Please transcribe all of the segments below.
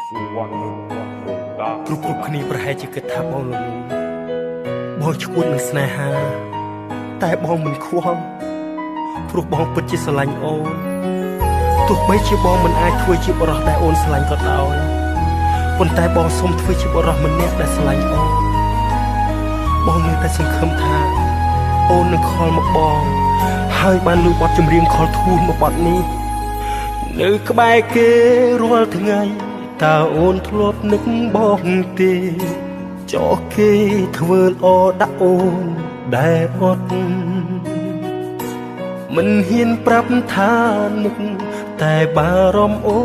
គ្រប់គ្នាប្រហែលជាគិតថាបងល្ងងបងឈួតនឹងស្នេហាតែបងមិនខ្វល់ព្រោះបងពិតជាស្រឡាញ់អូនទោះបីជាបងមិនអាចធ្វើជាបរិសុទ្ធដែលអូនស្រឡាញ់ក៏ដោយប៉ុន្តែបងសូមធ្វើជាបរិសុទ្ធម្នាក់ដែលស្រឡាញ់អូនបងនៅតែសង្ឃឹមថាអូននឹងខលមកបងហើយបានលឺបទចម្រៀងខលធូនមកបទនេះនៅក្បែរគេរាល់ថ្ងៃតើអូនធ្លាប់នឹកបងទេចោះគេធ្វើល្អដាក់អូនដែលអត់មិនហ៊ានប្រាប់ថានឹកតែបារម្ភអូ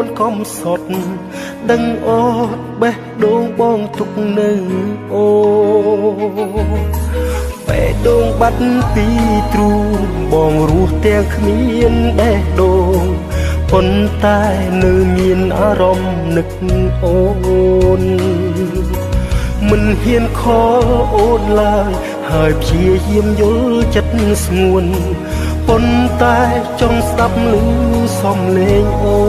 នកុំសត់ដឹងអត់បេះដូងបងទុកនៅអូបេះដូងបាត់ពីទ្រូងបងរស់ទាំងគ្មានបេះដូងប៉ុន្តែនៅមានអារម្មណ៍នឹកអូនមិនហ៊ានខលអូនឡើយហើយព្យាយាមយល់ចិត្តស្ងួនប៉ុន្តែចង់ស្ដាប់ឮសំឡេងអូ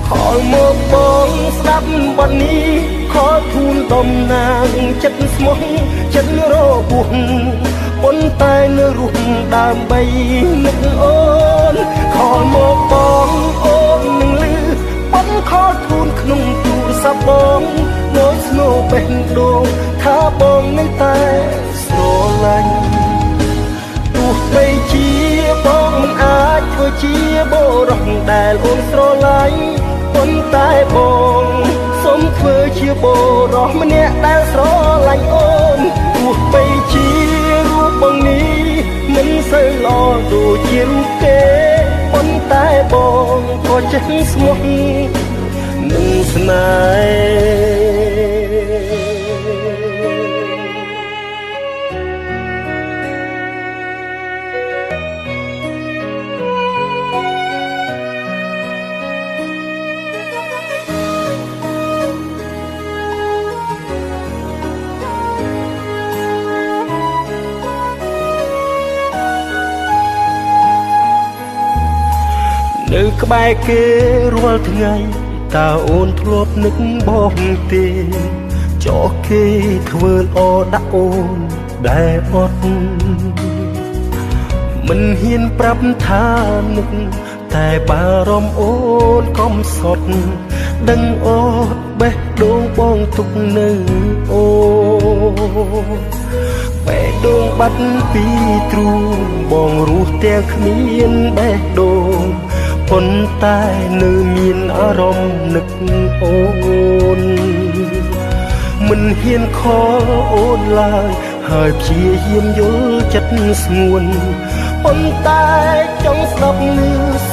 ខលមកបងស្ដាប់បទនេះខលធូនដំណាងចិត្តស្មោះចិត្តរបួសប៉ុន្តែនៅរស់ដើម្បីនឹកអូនខលមកបងអូននឹងលឺបងខលធូនក្នុងទូរស័ព្ទបងដូចស្នូបេះដូងថាបងនៅតែស្រឡាញ់ទោះបីជាបងមិនអាចធ្វើជាបុរសដែលអូនស្រឡាញ់ប៉ុន្តែបងសូមធ្វើជាបុរសម្នាក់ដែលស្រឡាញ់អូនទោះបីជារូបបងនេះមិនសូវល្អដូចជារូបគេប៉ុន្តែបងក៏ចេះស្មោះនឹងស្នេនៅក្បែរគេរាល់ថ្ងៃតើអូនធ្លាប់នឹកបងទេចោះគេធ្វើល្អដាក់អូនដែលអត់មិនហ៊ានប្រាប់ថានឹកតែបារម្ភអូនកុំសត់ដឹងអត់បេះដូងបងទុកនៅអូបេះដូងបាត់ពីទ្រូងបងរស់ទាំងគ្មានបេះដូងប៉ុន្តែនៅមានអារម្មណ៍នឹកអូនមិនហ៊ានខលអូនឡើយហើយព្យាយាមយល់ចិត្តស្ងួនប៉ុន្តែចង់ស្ដាប់ឮ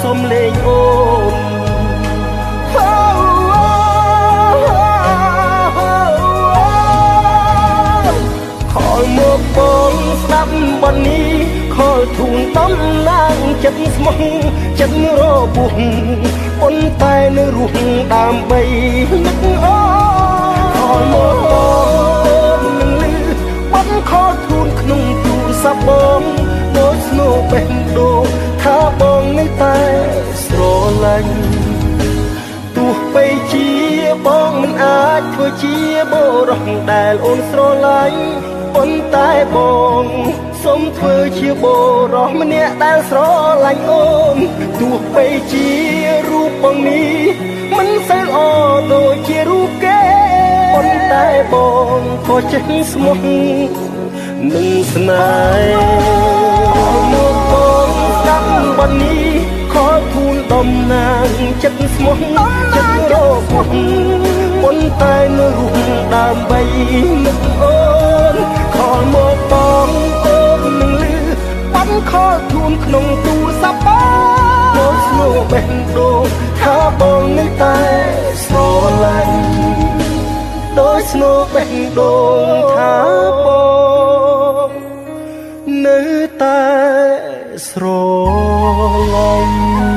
សំឡេងអូនខលមកបងស្ដាប់បទនេះខលធូនតំណាងចិត្តស្មោះចិត្តរបួសប៉ុន្តែនៅរស់ដើម្បីនឹកអូខលមកបងនឹងលឺបងខលធូនក្នុងទូរស័ព្ទបងដូចស្នូបេះដូងថាបងនៅតែស្រឡាញ់ទោះបីជាបងមិនអាចធ្វើជាបុរសដែលអូនស្រឡាញ់ប៉ុន្តែបងសូមធ្វើជាបុរសម្នាក់ដែលស្រឡាញ់អូនទោះបីជារូបបងនេះមិនសូវល្អដូចជារូបគេប៉ុន្តែបងក៏ចេះស្មោះនឹងស្នេហ៍មកបងស្ដាប់បទនេះខលធូនដំណាងចិត្តស្មោះចិត្តរបួសប៉ុន្តែនៅរស់ដើម្បីនឹកអូនខលមកបងអូននឹងលឺបងខលធូនក្នុងទូរស័ព្ទបងដូចស្នូបេះដូងថាបងនៅតែស្រឡាញ់ដូចស្នូបេះដូងថាបងនៅតែស្រឡាញ់